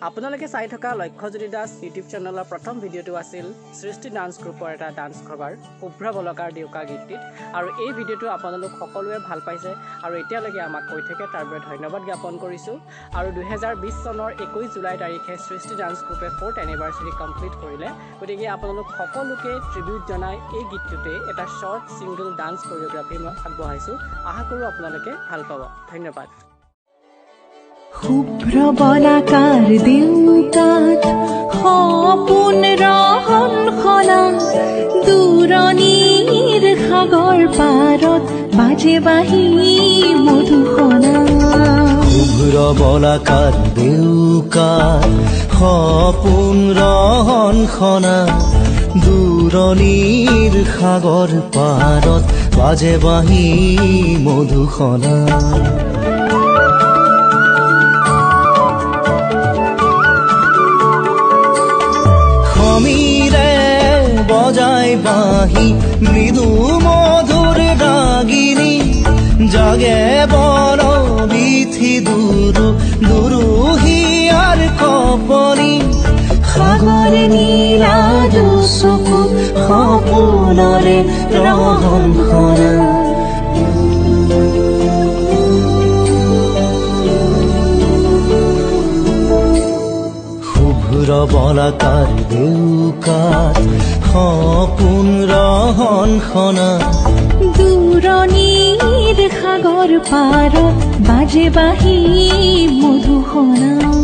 আপোনালোকে চাই থকা লক্ষ্যজ্যোতি দাস ইউটিউব চেনেলৰ প্ৰথম ভিডিঅ'টো আছিল সৃষ্টি ডান্স গ্ৰুপৰ এটা ডান্স কভাৰ শুভ্ৰ বলকাৰ দেউকা গীতটিত আৰু এই ভিডিঅ'টো আপোনালোক সকলোৱে ভাল পাইছে আৰু এতিয়ালৈকে আমাক কৈ থাকে তাৰ বাবে ধন্যবাদ জ্ঞাপন কৰিছোঁ আৰু 2020 চনৰ 21 জুলাই তাৰিখে সৃষ্টি ডান্স গ্ৰুপে 4th এনিভাৰ্চাৰী কমপ্লিট কৰিলে গতিকে আপোনালোক সকলোকে ট্ৰিবিউট জনাই এই গীতটোতে এটা শৰ্ট ছিংগল ডান্স কোৰিঅ'গ্ৰাফি মই আগবঢ়াইছোঁ আশা কৰোঁ আপোনালোকে ভাল পাব ধন্যবাদ শুভ্ৰ বলাকাৰ দেউকাত সপোন ৰহন খনা দূৰণিৰ সাগৰ পাৰত বাজে বাঁহী মধুসনা শুভ্ৰ বলাকাৰ দেউকাত সপোন ৰহন খনা দূৰণিৰ সাগৰ পাৰত বাজে বাঁহী মধুসনা সমীৰে বজাই বাঁহী মৃদু মধুৰ ৰাগিনী জাগে বন বিথি দুৰু দুৰুহিয়াৰ কপনি সাগৰ নীলা চকু সপোনৰে ৰহন খনা শুভ্ৰ বলাকাৰ দেউকাত সপোন ৰহন খনা দূৰণিৰ সাগৰ পাৰত বাজে বাঁহী মধুসনা